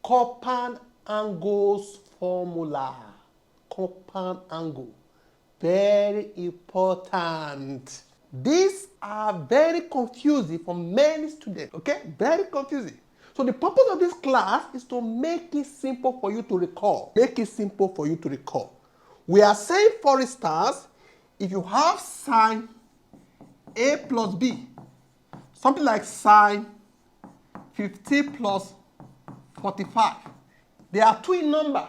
compound angles formula. Compound angle. Very important. These are very confusing for many students. Okay? Very confusing. So the purpose of this class is to make it simple for you to recall. Make it simple for you to recall. We are saying, for instance, if you have sine A plus B, something like sine 50 plus 45. They are two in number.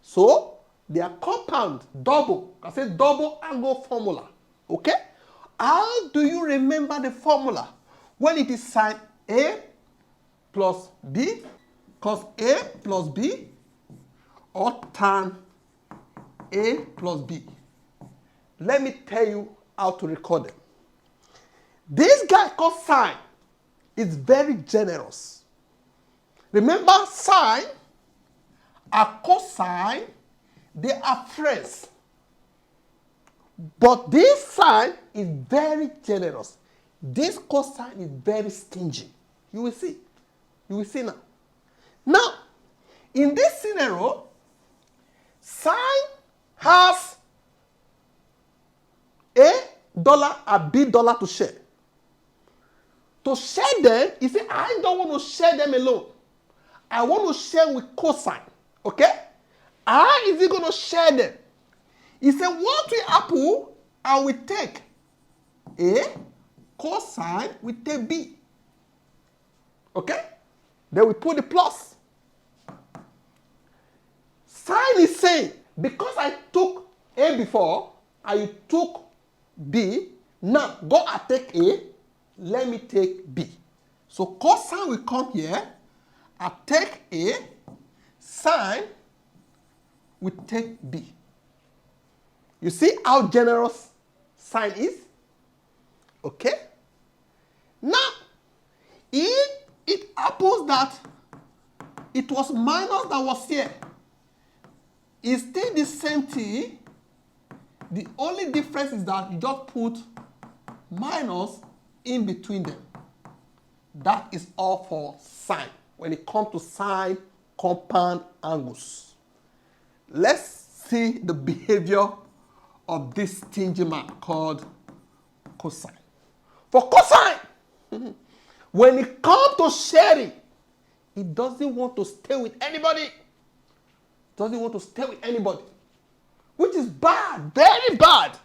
So they are compound, double. I say double angle formula. Okay? How do you remember the formula? When it is sine A plus B, cos A plus B, or tan A plus B. Let me tell you how to record them. This guy called sine is very generous. Remember, sine and cosine, they are friends. But this sine is very generous. This cosine is very stingy. You will see. You will see now. Now, in this scenario, sine has $A and B to share. To share them, he said, I don't want to share them alone. I want to share with cosine. Okay? How is he going to share them? He said, what will happen? I will take A, cosine will take B. Okay? Then we put the plus. Sine is saying, because I took A before, I took B, now go and take A, let me take B. So cosine will come here, I take A, sine will take B. You see how generous sine is? Okay? Now, if it happens that it was minus that was here, it's still the same thing. The only difference is that you just put minus in between them. That is all for sine. When it comes to sine compound angles. Let's see the behavior of this stingy man called cosine. For cosine, when it comes to sharing, he doesn't want to stay with anybody. Doesn't want to stay with anybody. Which is bad, very bad.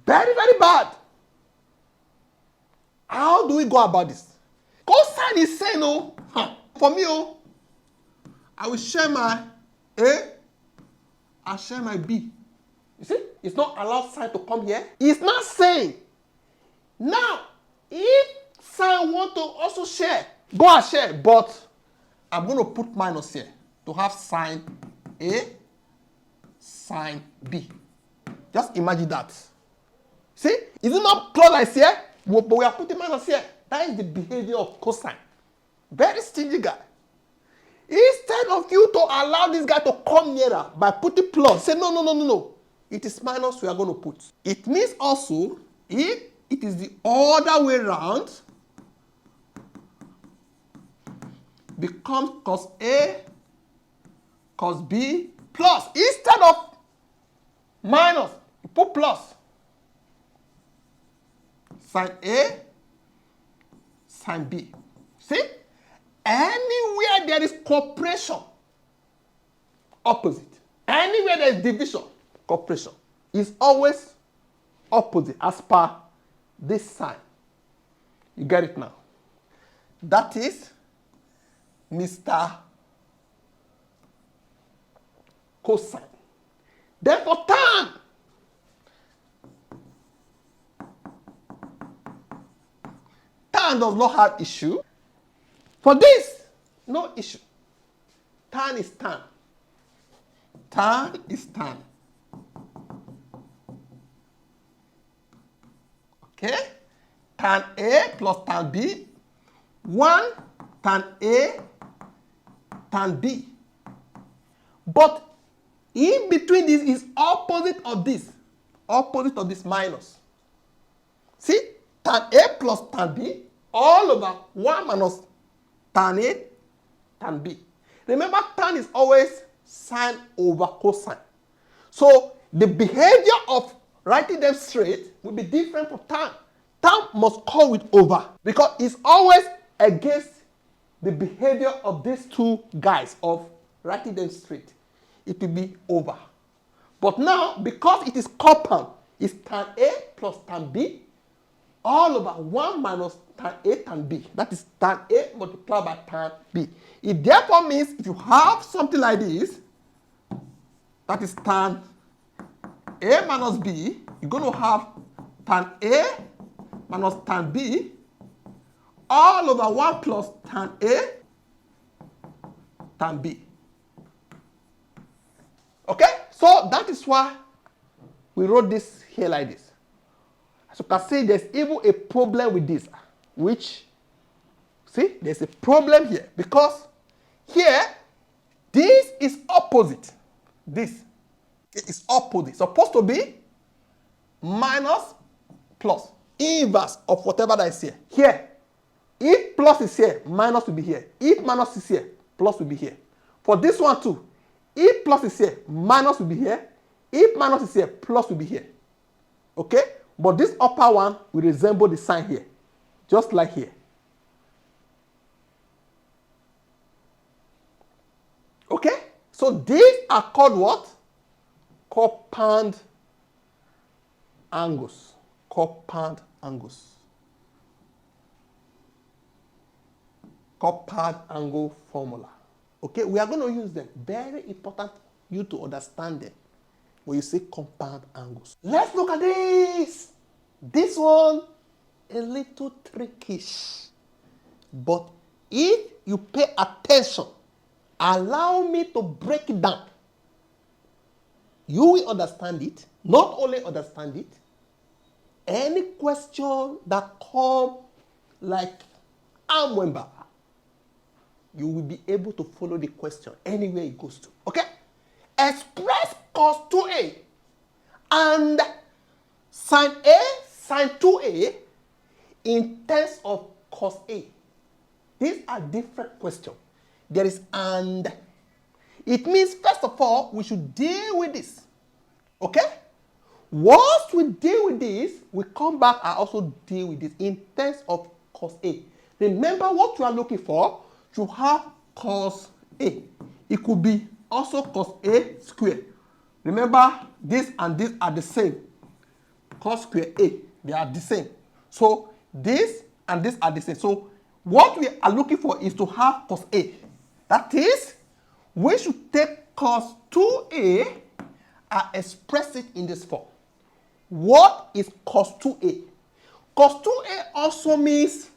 Very, very bad. How do we go about this? Cosine is saying, oh, for me, oh, I will share my A, I share my B. You see, it's not allowed sine to come here. It's not saying, now, if sine want to also share, go and share, but I'm going to put minus here to have sine A, sine B. Just imagine that. See, is it not close like here? But we are putting minus here. That is the behavior of cosine. Very stingy guy. Instead of you to allow this guy to come nearer by putting plus, say no. It is minus we are going to put. It means also, if it is the other way around, becomes cos A, cos B, plus. Instead of minus, you put plus. Sine A, sine B. See? Anywhere there is cooperation, opposite. Anywhere there is division, cooperation is always opposite as per this sign. You get it now? That is Mr. Cosine. Then for tan, tan does not have issue. For this, no issue. Tan is tan. Tan is tan. Okay? Tan A plus tan B. 1 tan A, tan B. But in between this is opposite of this. Opposite of this minus. See? Tan A plus tan B all over 1 minus tan A, tan B. Remember, tan is always sine over cosine. So the behavior of writing them straight will be different from tan. Tan must come with over because it's always against the behavior of these two guys of writing them straight. It will be over. But now, because it is compound, it's tan A plus tan B all over 1 minus tan A tan B. That is tan A multiplied by tan B. It therefore means if you have something like this, that is tan A minus B, you're going to have tan A minus tan B all over 1 plus tan A tan B. Okay? So that is why we wrote this here like this. As you can see, there's even a problem with this, which, see, there's a problem here because here, this is opposite. This is opposite. It's supposed to be minus plus, inverse of whatever that is here. Here, if plus is here, minus will be here. If minus is here, plus will be here. For this one too, if plus is here, minus will be here. If minus is here, plus will be here. Okay? But this upper one will resemble the sign here, just like here. Okay? So these are called what? Compound angles. Compound angles. Compound angle formula. Okay? We are going to use them. Very important for you to understand them when you say compound angles. Let's look at this. This one, a little trickish. But if you pay attention, allow me to break it down. You will understand it. Not only understand it, any question that comes like Amwemba, you will be able to follow the question anywhere it goes to. Okay? Express cos 2a and sine A, sine 2a in terms of cos A. These are different questions. There is and. It means, first of all, we should deal with this. Okay? Once we deal with this, we come back and also deal with this in terms of cos A. Remember what you are looking for? You have cos A. It could be also cos A squared. Remember, this and this are the same. Cos square A, they are the same. So this and this are the same. So what we are looking for is to have cos A. That is, we should take cos 2a and express it in this form. What is cos 2a? Cos 2a also means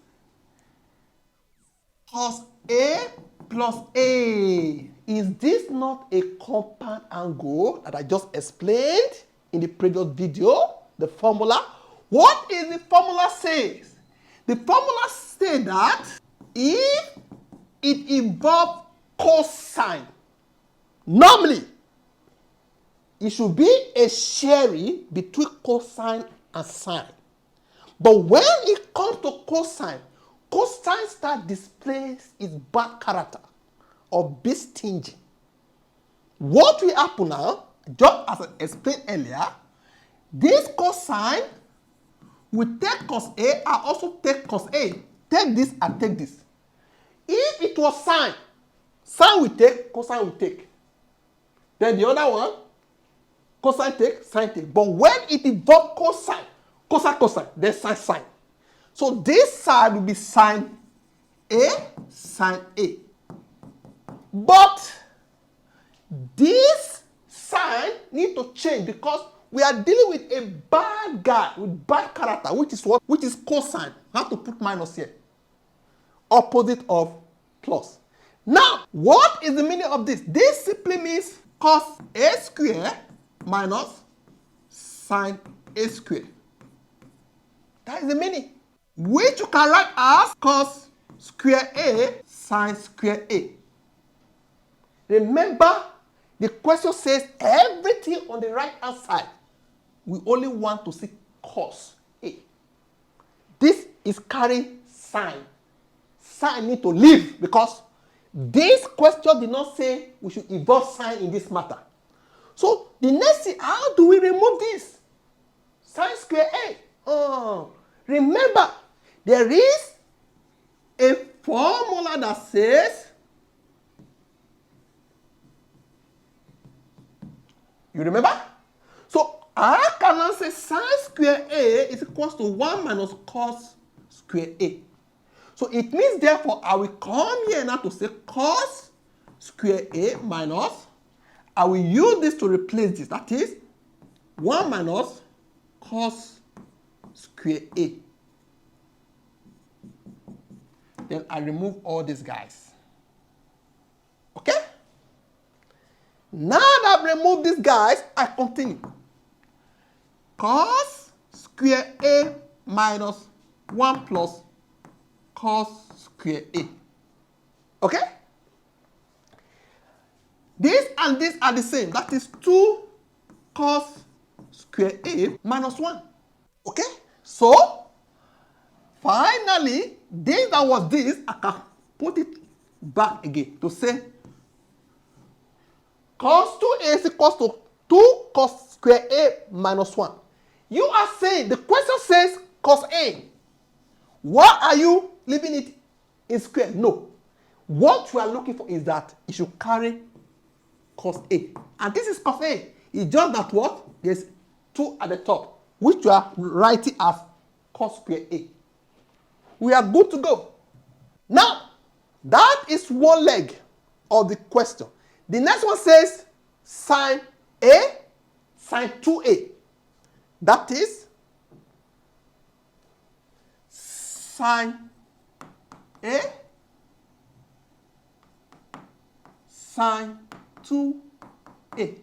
cos A plus A. Is this not a compound angle that I just explained in the previous video? The formula. What is the formula says? The formula says that if it involves cosine, normally it should be a sharing between cosine and sine. But when it comes to cosine, cosine starts displays its bad character or be stingy. What will happen now, just as I explained earlier, this cosine will take cos A and also take cos A. Take this and take this. If it was sine, sine will take, cosine will take. Then the other one, cosine take, sine take. But when it involves cosine, cosine, then sine. So this side will be sine A. But this sign need to change because we are dealing with a bad guy with bad character, which is what? Which is cosine. I have to put minus here. Opposite of plus. Now, what is the meaning of this? This simply means cos A squared minus sine A squared. That is the meaning. Which you can write as cos square A sine square A. Remember, the question says everything on the right hand side. We only want to see cos A. This is carrying sine. Sine need to leave because This question did not say we should involve sine in this matter. So the next thing, how do we remove this? Sine square A. Oh, remember, there is a formula that says, you remember? So I can say sine square A is equals to 1 minus cos square A. So it means, therefore, I will come here now to say cos square A minus, I will use this to replace this. That is 1 minus cos square A. Then I remove all these guys. Okay? Now that I've removed these guys, I continue. Cos square A minus 1 plus cos square A. Okay? This and this are the same. That is 2 cos square A minus 1. Okay? So, finally, this that was this, I can put it back again to say cos 2A is equals to 2 cos square A minus 1. You are saying, the question says cos A. Why are you leaving it in square? No. What you are looking for is that it should carry cos A. And this is cos A. It's just that what? There's 2 at the top, which you are writing as cos square A. We are good to go. Now, that is one leg of the question. The next one says sine A, sine 2A. That is sine A, sine 2A.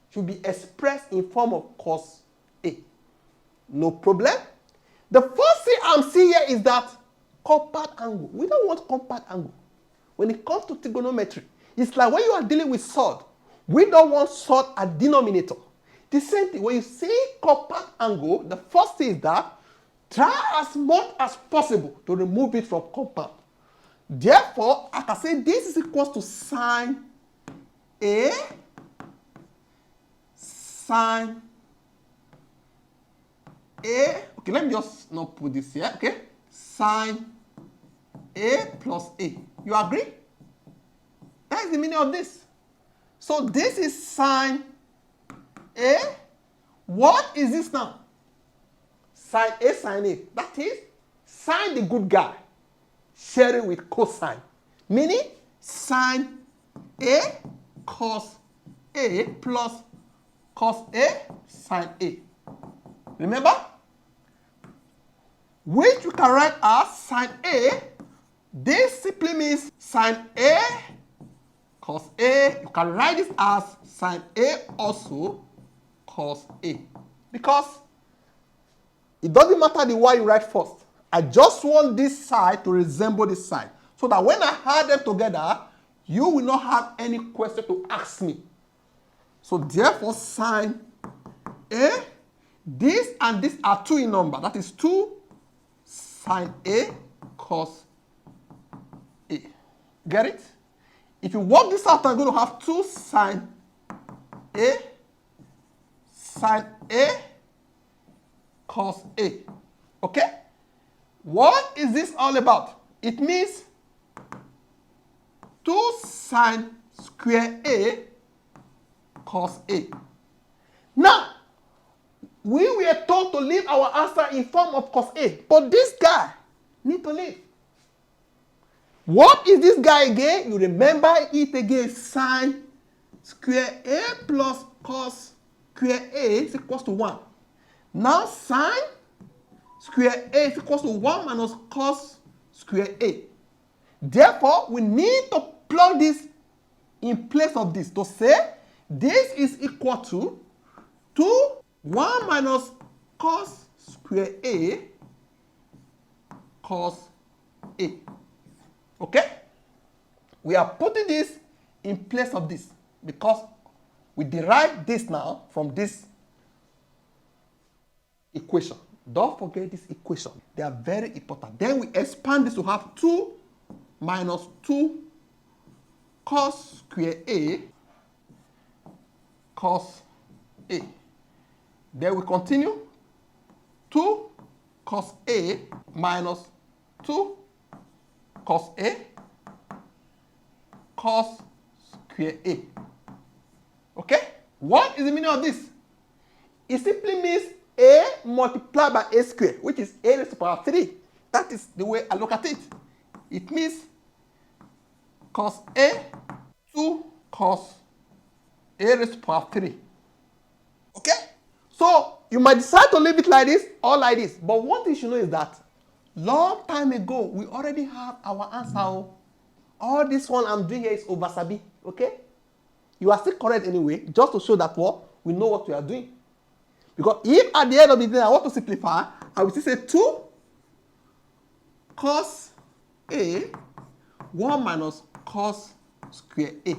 Should be expressed in form of cos A. No problem. The first thing I'm seeing here is that compound angle. We don't want compound angle. When it comes to trigonometry, it's like when you are dealing with surd. We don't want surd at denominator. The same thing, when you see compound angle, the first thing is that try as much as possible to remove it from compound. Therefore, I can say this is equal to sine A, sine A. Okay, let me just not put this here. Okay, sine A plus A. You agree? That is the meaning of this. So this is sine A. What is this now? Sine A, sine A. That is sine the good guy sharing with cosine. Meaning sine A cos A plus cos A sine A. Remember? Which we can write as sine A. This simply means sine A cos A. You can write this as sine A also cos A. Because it doesn't matter the y you write first. I just want this side to resemble this side. So that when I add them together, you will not have any question to ask me. So therefore, sine A, this and this are 2 in number. That is 2 sine A cos A. Get it? If you work this out, I'm going to have 2 sine A cos A. Okay? What is this all about? It means 2 sine square A cos A. Now, we were told to leave our answer in form of cos A, but this guy need to leave. What is this guy again? You remember it again. Sine square A plus cos square A is equals to 1. Now sine square A is equals to 1 minus cos square A. Therefore, we need to plug this in place of this to say this is equal to 1 minus cos square A cos A. Okay? We are putting this in place of this because we derive this now from this equation. Don't forget this equation. They are very important. Then we expand this to have 2 minus 2 cos square A, cos A. Then we continue. 2 cos A minus 2 cos A, cos square A. Okay? What is the meaning of this? It simply means A multiplied by A squared, which is A raised to the power 3. That is the way I look at it. It means cos A, 2 cos A raised to the power 3. Okay? So, you might decide to leave it like this or like this. But what you should know is that long time ago, we already have our answer. All this one I'm doing here is over sabi. Okay? You are still correct anyway, just to show that what we know what we are doing. Because if at the end of the day I want to simplify, I will still say 2 cos A 1 minus cos square A.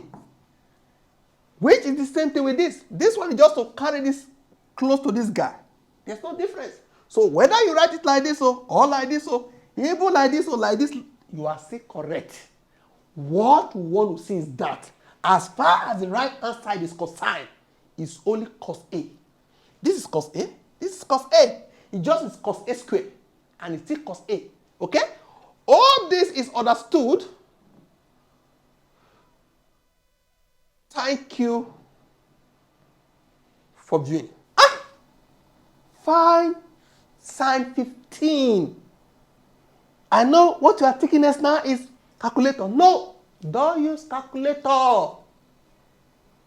Which is the same thing with this. This one is just to carry this close to this guy. There's no difference. So whether you write it like this or like this or even like this or like this, you are still correct. What we want to see is that as far as the right hand side is cosine, it's only cos A. This is cos A. This is cos A. It just is cos A squared. And it's still cos A. Okay? All this is understood. Thank you for viewing. Find sine 15. I know what you are taking next now is calculator. No, don't use calculator.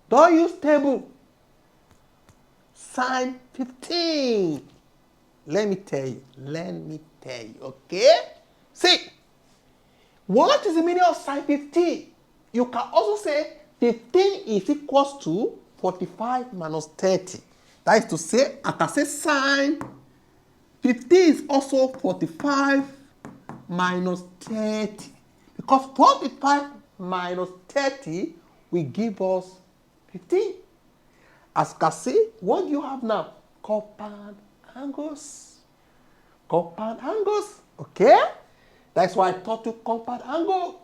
Don't use table. Sine 15. Let me tell you. Okay? See, what is the meaning of sine 15? You can also say 15 is equals to 45 minus 30. That is to say, I can say sine 15 is also 45 minus 30. Because 45 minus 30 will give us 15. As you can see, what do you have now? Compound angles. Compound angles. Okay? That's why I taught you compound angle.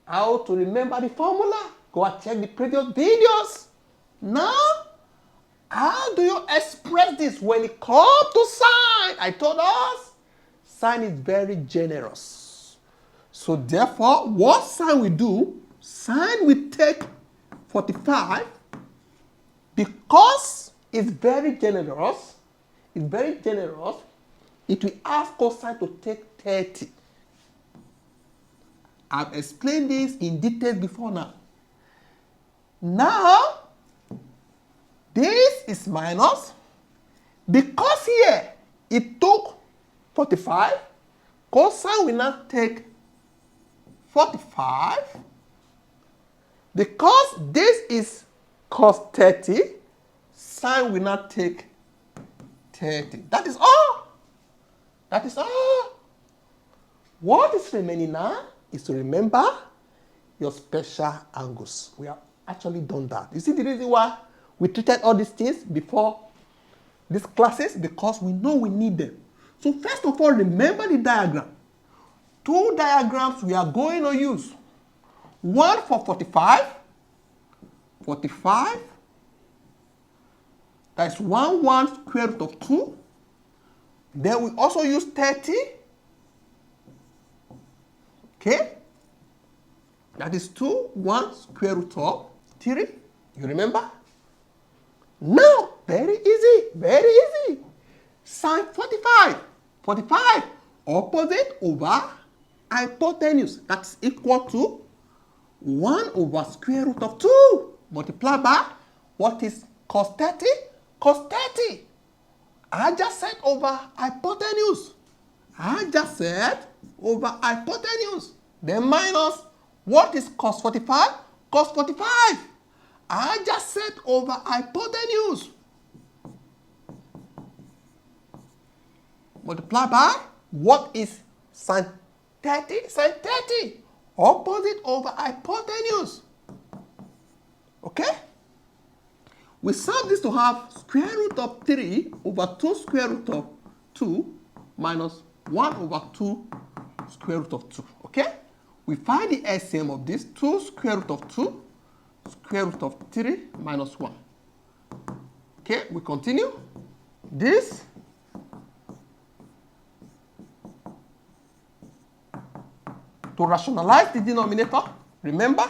How to remember the formula? Go and check the previous videos. Now, how do you express this when it comes to sine? I told us, sine is very generous. So therefore, what sine will do, sine will take 45 because it's very generous. It will ask cosine to take 30. I've explained this in detail before now. Now, this is minus. Because here, it took 45, cosine will now take 45. Because this is cos 30, sine will not take 30. That is all. That is all. What is remaining now is to remember your special angles. We have actually done that. You see the reason why we treated all these things before these classes? Because we know we need them. So first of all, remember the diagram. 2 diagrams we are going to use. One for 45. 45. That's 1 square root of 2. Then we also use 30. Okay? That is 1 square root of 3. You remember? Now, very easy. Sine 45. 45 opposite over hypotenuse. That's equal to 1 over square root of 2 multiplied by what is cos 30? Cos 30. I just said over hypotenuse. Then minus what is cos 45? Cos 45. I just said over hypotenuse. Multiply by what is sine 30? Sine 30. Opposite over hypotenuse. Okay? We solve this to have square root of 3 over 2 square root of 2 minus 1 over 2 square root of 2. Okay? We find the LCM of this, 2 square root of 2, square root of 3 minus 1. Okay, we continue. This to rationalize the denominator, remember,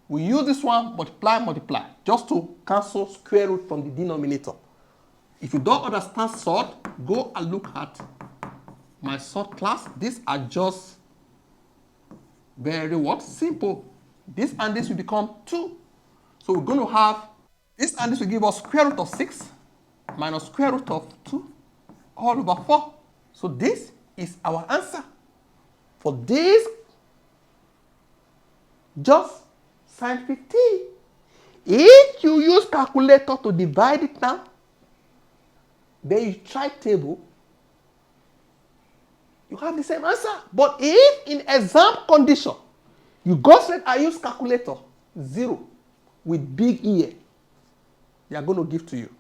we use this one, multiply, just to cancel square root from the denominator. If you don't understand sort, go and look at my sort class. These are just very what? Simple. This and this will become 2. So we're going to have this and this will give us square root of 6 minus square root of 2 all over 4. So this is our answer. For this, just sine 15. If you use calculator to divide it now, then you try table, you have the same answer. But if in exam condition, you go straight and use calculator, 0 with big E, they are going to give to you.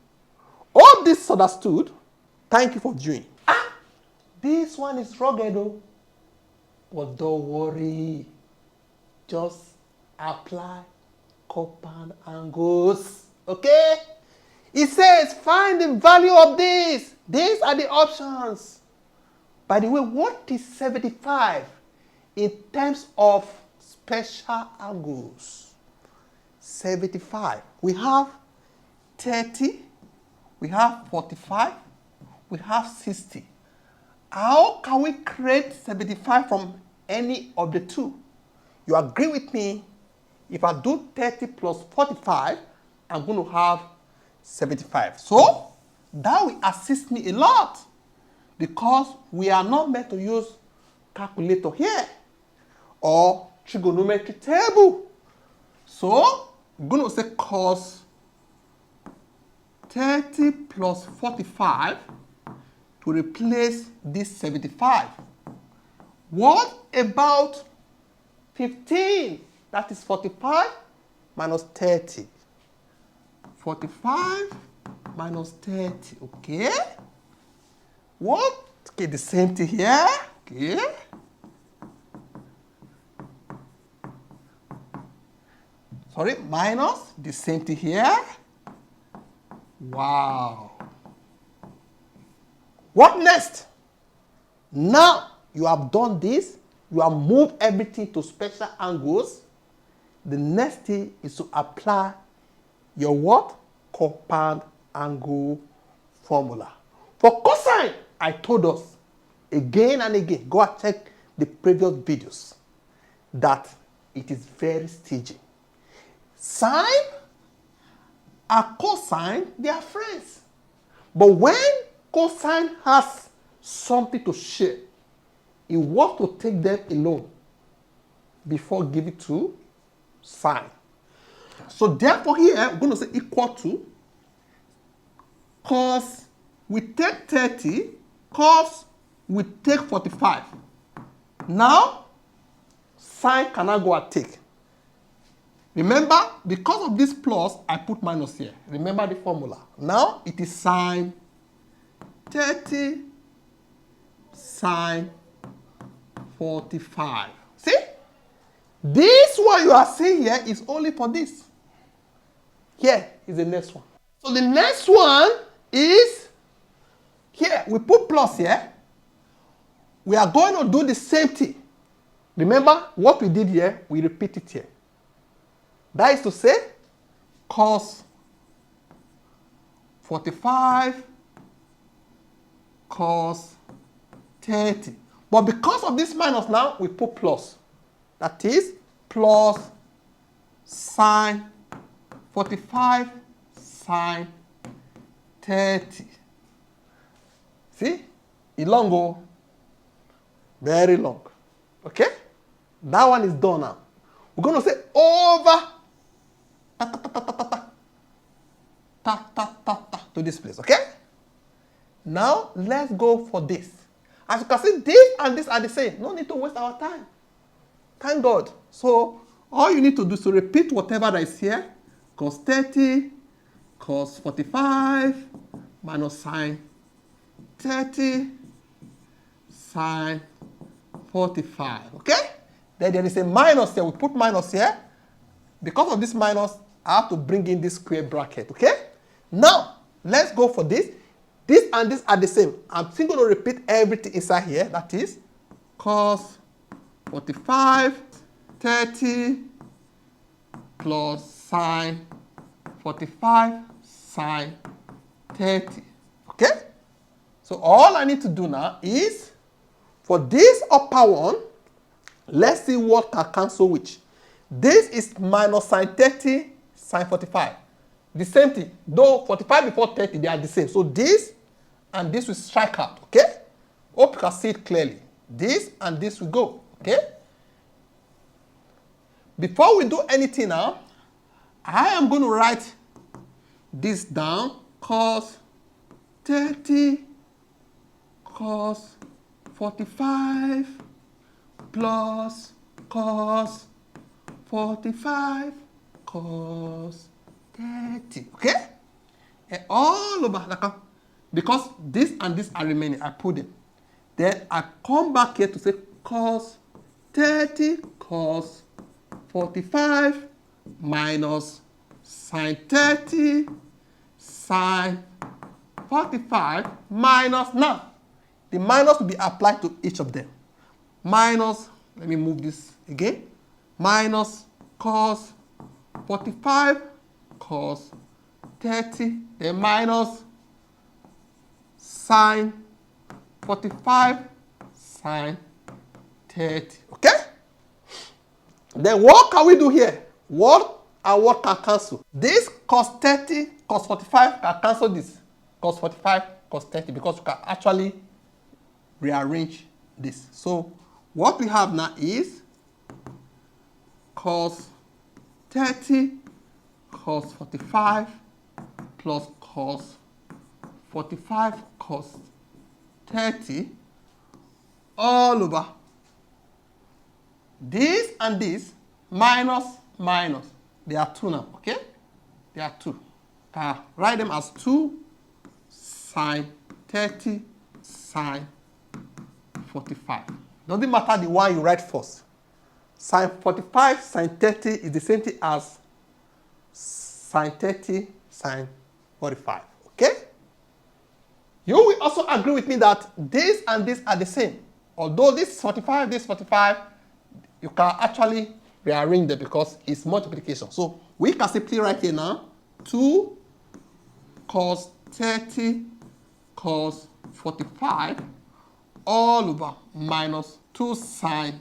All this understood. Thank you for viewing. This one is rugged though. But don't worry. Just apply compound angles. Okay? It says find the value of this. These are the options. By the way, what is 75 in terms of special angles? 75. We have 30, we have 45, we have 60. How can we create 75 from any of the two? You agree with me? If I do 30 plus 45, I'm going to have 75. So that will assist me a lot because we are not meant to use calculator here or trigonometry table. So I'm going to say cos 30 plus 45 to replace this 75. What about 15? That is 45 minus 30. 45 minus 30, okay? What? Okay, the same thing here, okay? Sorry, minus the same thing here. Wow. What next? Now you have done this, you have moved everything to special angles. The next thing is to apply your what? Compound angle formula. For cosine, I told us again and again, go and check the previous videos, that it is very stagey. Sine and cosine, they are friends. But when cosine has something to share, it wants to take them alone before giving to sine. So therefore here, we're going to say equal to cos we take 30, cos we take 45. Now, sine cannot go and take. Remember, because of this plus, I put minus here. Remember the formula. Now, it is sine 30 sine 45. See? This one you are seeing here is only for this. Here is the next one. So the next one is here. We put plus here. We are going to do the same thing. Remember what we did here, we repeat it here. That is to say, cos 45 cos 30. But because of this minus now, we put plus. That is plus sine 45 sine 30. See? It's long, oh. Very long. Okay? That one is done now. We're going to say over to this place. Okay? Now, let's go for this. As you can see, this and this are the same. No need to waste our time. Thank God. So, all you need to do is to repeat whatever that is here. Cos 30, cos 45, minus sine 30, sine 45. Okay? Then there is a minus here. We put minus here. Because of this minus, I have to bring in this square bracket, okay? Now, let's go for this. This and this are the same. I'm still going to repeat everything inside here. That is cos 45, 30 plus sine 45 sine 30. Okay? So all I need to do now is, for this upper one, let's see what can cancel which. This is minus sine 30 sine 45. The same thing. Though 45 before 30, they are the same. So this and this will strike out. Okay? Hope you can see it clearly. This and this will go. Okay? Before we do anything now, I am going to write this down. Cos 30 cos 45 plus cos 45 cos 30. Okay? And all over, like, because this and this are remaining, I put them. Then I come back here to say cos 30 cos 45 minus sine 30 sine 45 minus, now the minus will be applied to each of them. Minus, let me move this again, minus cos 45 cos 30, then minus sine 45 sine 30. Okay? Then what can we do here? What and what can cancel? This cos 30 cos 45 can cancel this cos 45 cos 30 because you can actually rearrange this. So what we have now is cos 30 cos 45 plus cos 45 cos 30 all over this and this minus minus. They are 2 now, okay? They are 2. Write them as 2 sine 30 sine 45. Doesn't matter the one you write first. Sine 45 sine 30 is the same thing as sine 30 sine 45. Okay? You will also agree with me that this and this are the same. Although this is 45, this is 45, you can actually rearrange them because it's multiplication. So we can simply write here now 2 cos 30 cos 45 all over minus 2 sine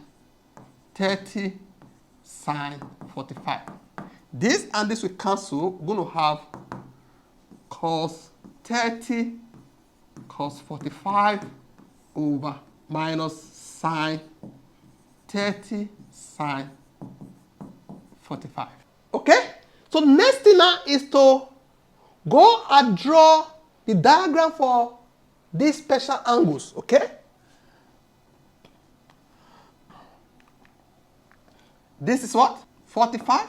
30 sine 45. This and this will cancel. We're going to have cos 30 cos 45 over minus sine 30 sine 45. Okay? So next thing now is to go and draw the diagram for these special angles. Okay? This is what? 45.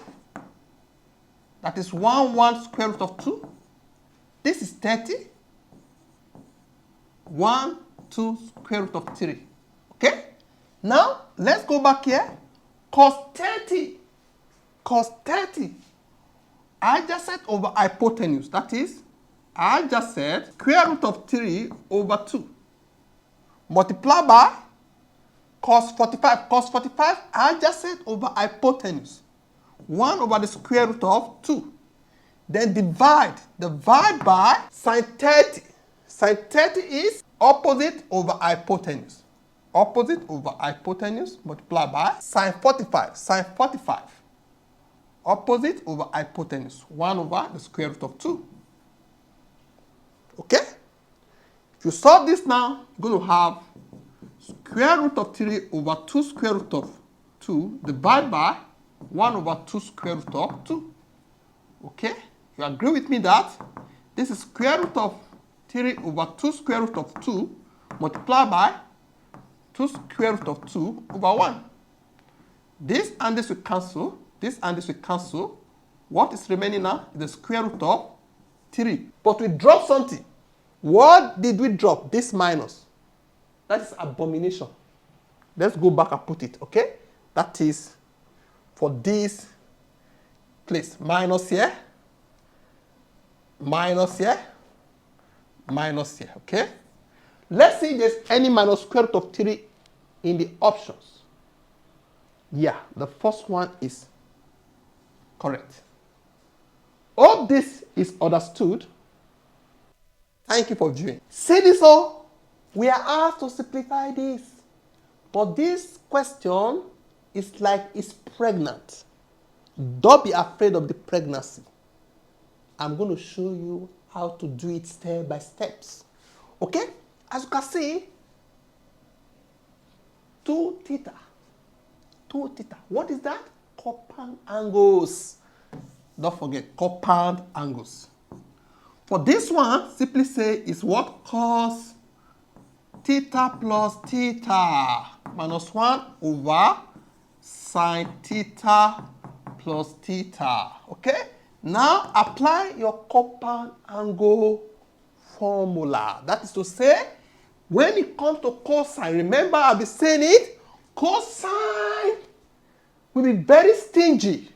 That is 1 square root of 2. This is 30. 1 2 square root of 3. Okay? Now, let's go back here. Cos 30. Cos 30. Adjacent over hypotenuse. That is, adjacent square root of 3 over 2. Multiply by cos 45. Cos 45 adjacent over hypotenuse. 1 over the square root of 2. Then divide. Divide by sine 30. Sine 30 is opposite over hypotenuse. Opposite over hypotenuse multiply by sine 45. Sine 45. Opposite over hypotenuse. 1 over the square root of 2. Okay? If you solve this now, you're going to have square root of 3 over 2 square root of 2 divided by 1 over 2 square root of 2. Okay? You agree with me that this is square root of 3 over 2 square root of 2 multiplied by 2 square root of 2 over 1. This and this will cancel. This and this will cancel. What is remaining now is the square root of 3. But we dropped something. What did we drop? This minus. That is abomination. Let's go back and put it, okay? That is for this place. Minus here, minus here, minus here, okay? Let's see if there's any minus square root of 3 in the options. Yeah, the first one is correct. All this is understood. Thank you for viewing. See this all? We are asked to simplify this. But this question is like it's pregnant. Don't be afraid of the pregnancy. I'm going to show you how to do it step by steps. Okay? As you can see, 2 theta. 2 theta. What is that? Compound angles. Don't forget, compound angles. For this one, simply say is what? Cos theta plus theta minus 1 over sine theta plus theta. Okay? Now apply your compound angle formula. That is to say, when it comes to cosine, remember I'll be saying it, cosine will be very stingy.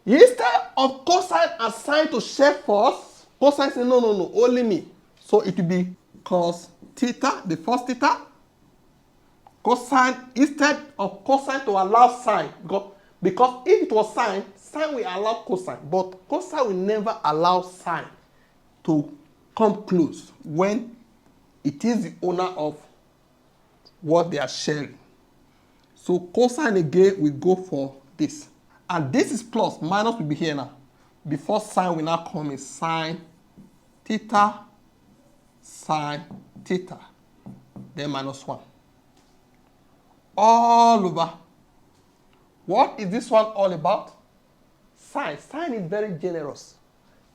Instead of cosine and sine to share first, cosine say no, only me. So it will be cos theta, the first theta, cosine instead of cosine to allow sine. Because if it was sine, sine will allow cosine, but cosine will never allow sine to come close when it is the owner of what they are sharing. So cosine again will go for this. And this is plus, minus will be here now. Before sine will now come in sine theta, then minus 1. All over. What is this one all about? Sine. Sine is very generous.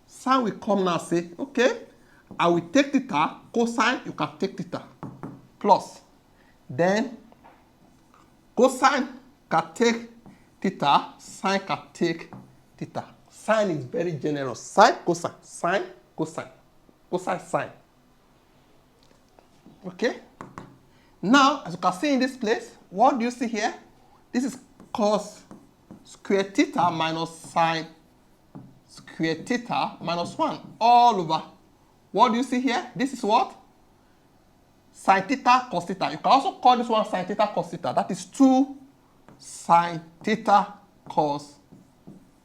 Sine will come now and say, okay, I will take theta, cosine, you can take theta, plus. Then cosine can take theta, sine can take theta. Sine is very generous. Sine, cosine, sine, cosine, cosine, sine. Okay? Now, as you can see in this place, what do you see here? This is cos square theta minus sine square theta minus 1 all over. What do you see here? This is what? Sine theta cos theta. You can also call this one sine theta cos theta. That is 2 sine theta cos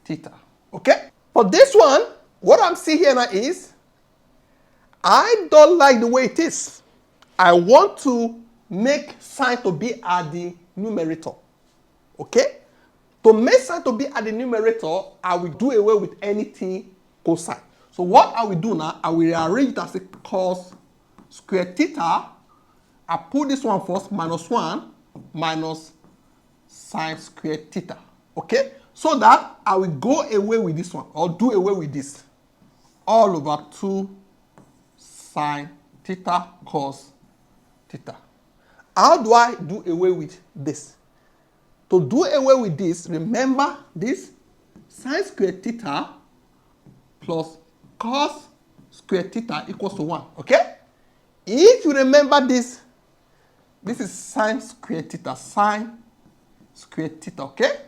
theta. Okay? For this one, what I'm seeing here now is, I don't like the way it is. I want to make sine to be at the numerator. Okay? To make sine to be at the numerator, I will do away with anything cosine. So what I will do now, I will rearrange it as a cos square theta. I put this one first, minus 1 minus sine square theta. Okay? So that I will go away with this one, or do away with this. All over 2 sine theta cos theta. How do I do away with this? To do away with this, remember this sine square theta plus cos square theta equals to 1. Okay? If you remember this, this is sine square theta, sine square theta. Okay?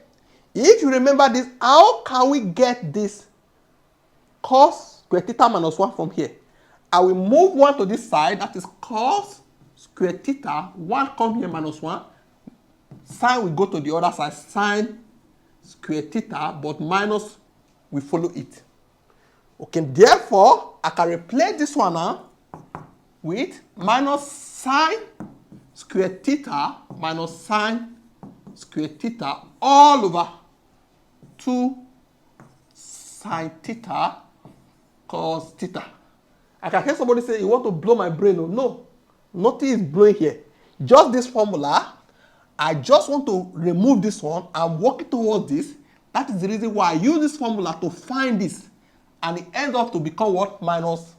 If you remember this, how can we get this cos square theta minus 1 from here? I will move 1 to this side, that is cos square theta, 1 come here minus 1. Sine will go to the other side, sine square theta, but minus will follow it. Okay, therefore, I can replace this one now with minus sine square theta minus sine square theta all over 2 sine theta cos theta. I can hear somebody say, you want to blow my brain. No, nothing is blowing here. Just this formula. I just want to remove this one. I'm working towards this. That is the reason why I use this formula to find this. And it ends up to become what? Minus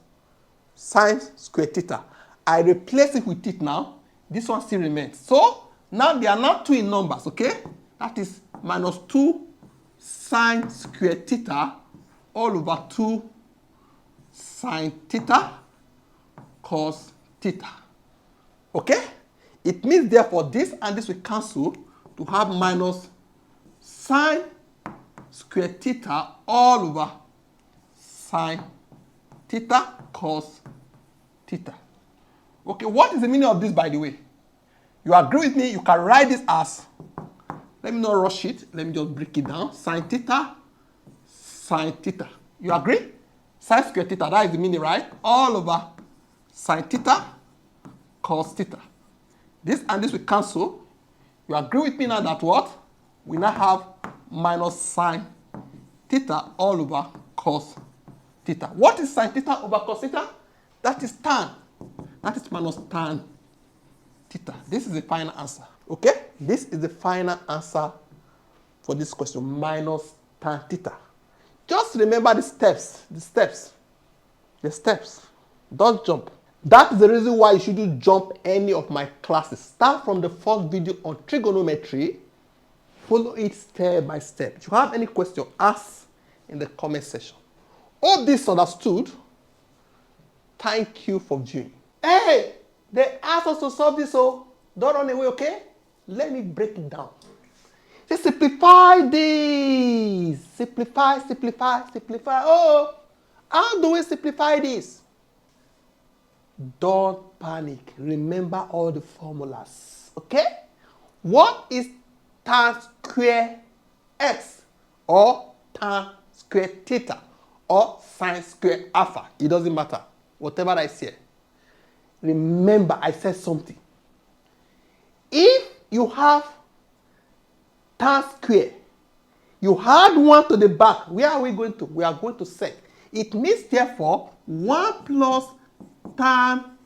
sine square theta. I replace it with it now. This one still remains. So, now they are not 2 in numbers, okay? That is minus 2 sine square theta all over 2 sine theta cos theta. Okay? It means therefore this and this will cancel. to have minus sine square theta all over sine theta cos theta. Okay, what is the meaning of this, by the way? You agree with me? You can write this as, let me not rush it, let me just break it down. Sine theta, sine theta. You agree? Sine square theta, that is the meaning, right? All over sine theta cos theta. This and this will cancel. You agree with me now that what? We now have minus sine theta all over cos theta. What is sine theta over cos theta? That is tan. That is minus tan theta. This is the final answer. Okay? This is the final answer for this question. Minus tan theta. Just remember the steps. The steps. Don't jump. That is the reason why you shouldn't jump any of my classes. Start from the first video on trigonometry. Follow it step by step. If you have any question, ask in the comment section. All this understood. Thank you for viewing. Hey, they asked us to solve this, so don't run away, okay? Let me break it down. Just simplify this. Simplify. Oh, how do we simplify this? Don't panic. Remember all the formulas, okay? What is tan square x or tan square theta or sine square alpha? It doesn't matter. Whatever I say. Remember, I said something. If you have tan square, you add 1 to the back. Where are we going to? We are going to sec. It means, therefore, 1 plus tan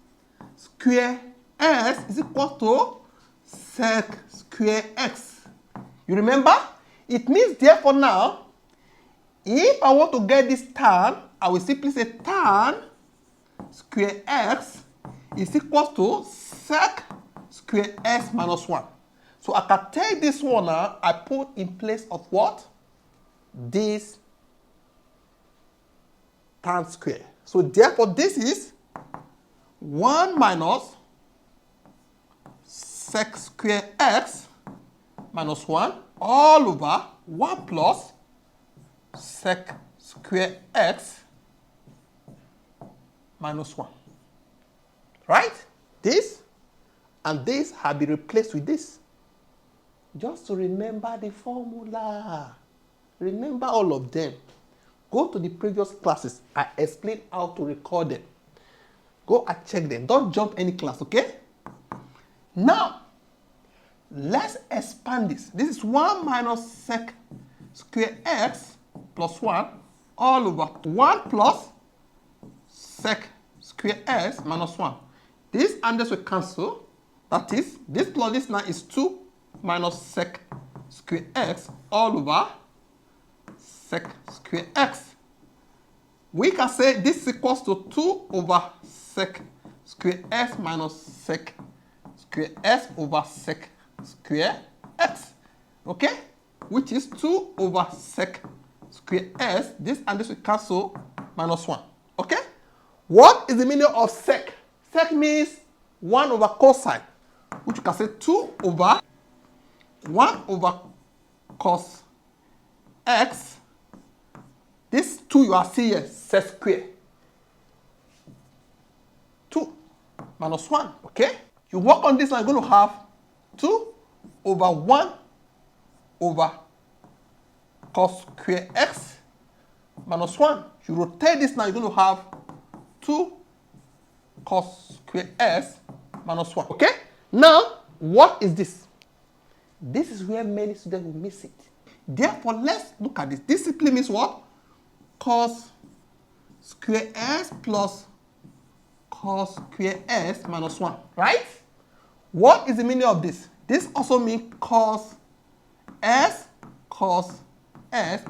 square s is equal to sec square x. You remember? It means, therefore, now, if I want to get this tan, I will simply say tan square x is equal to sec square s minus 1. So I can take this one now, I put in place of what? This tan square. So therefore this is 1 minus sec square x minus 1 all over 1 plus sec square x minus 1. Right? This and this have been replaced with this. Just to remember the formula. Remember all of them. Go to the previous classes. I explained how to record them. Go and check them. Don't jump any class, okay? Now, let's expand this. This is 1 minus sec square x plus 1 all over 1 plus sec square x minus 1. This and this will cancel. That is, this plus this now is 2 minus sec square x all over sec square x. We can say this is equals to 2 over sec square x minus sec square s over sec square x. Okay? Which is 2 over sec square s. This and this will cancel, minus 1. Okay? What is the meaning of sec? Sec means 1 over cosine, which you can say 2 over 1 over cos x. This 2 you are seeing here, sec square. 2 minus 1, okay? You work on this and you're going to have 2 over 1 over cos square x minus 1. You rotate this now, you're going to have 2 cos square s minus 1. Okay? Now, what is this? This is where many students will miss it. Therefore, let's look at this. This simply means what? Cos square s plus cos square s minus 1. Right? What is the meaning of this? This also means cos s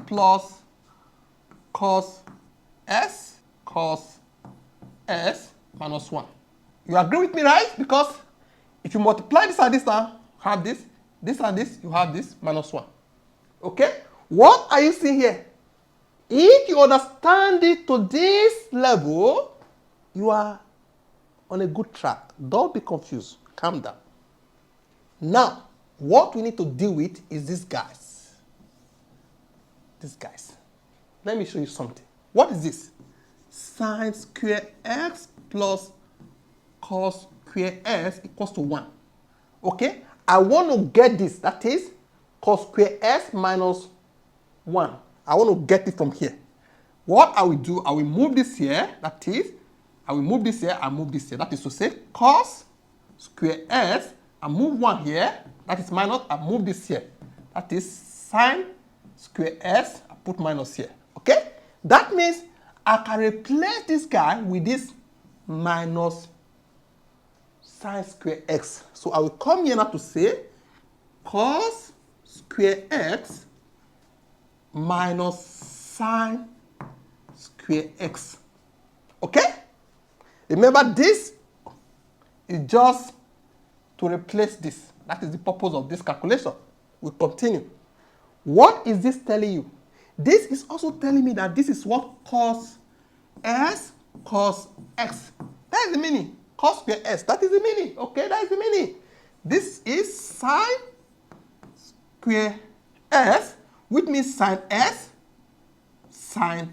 plus cos s minus 1. You agree with me, right? Because if you multiply this and this now, have this and this, you have this minus 1. Okay? What are you seeing here? If you understand it to this level, you are on a good track. Don't be confused. Calm down. Now, what we need to deal with is these guys. These guys. Let me show you something. What is this? Sine square x plus cos square x equals to 1. Okay? I want to get this. That is cos square x minus 1. I want to get it from here. What I will do, I will move this here. That is, I will move this here and move this here. That is to say, cos square x, I move 1 here. That is minus, I move this here. That is sine square x, I put minus here. Okay? That means I can replace this guy with this minus sine square x. So I will come here now to say cos square x minus sine square x. Okay? Remember, this is just to replace this. That is the purpose of this calculation. We'll continue. What is this telling you? This is also telling me that this is what cos s cos x. That is the meaning. Cos square s. That is the meaning. Okay, that is the meaning. This is sine square s, which means sine s sine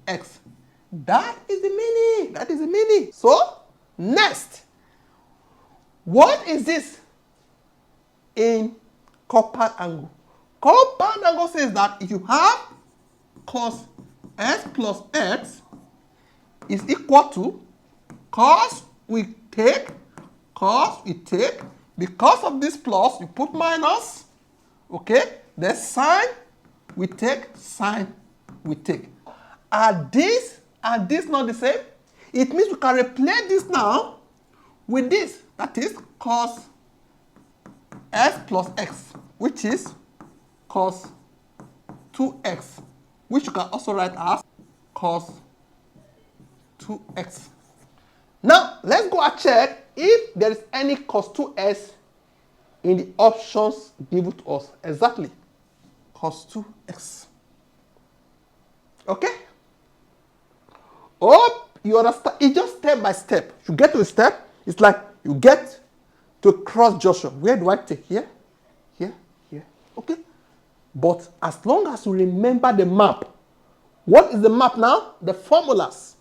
x. That is the meaning. That is the meaning. So, next, what is this in compound angle? Compound angle says that if you have cos s plus x is equal to cos we take, because of this plus, you put minus, okay? Then sine we take, sine we take. Are this and this not the same? It means we can replace this now with this. That is cos s plus x, which is cos 2x, which you can also write as cos 2x. Now, let's go and check if there is any cos 2x in the options given to us. Exactly. Cos 2x. Okay? Hope you understand. It's just step by step. You get to a step, it's like you get to a cross junction. Where do I take? Here, here, here. Okay? But as long as you remember the map, what is the map now? The formulas.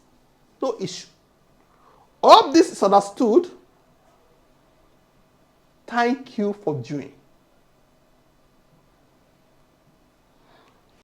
No issue. Hope this is understood. Thank you for viewing.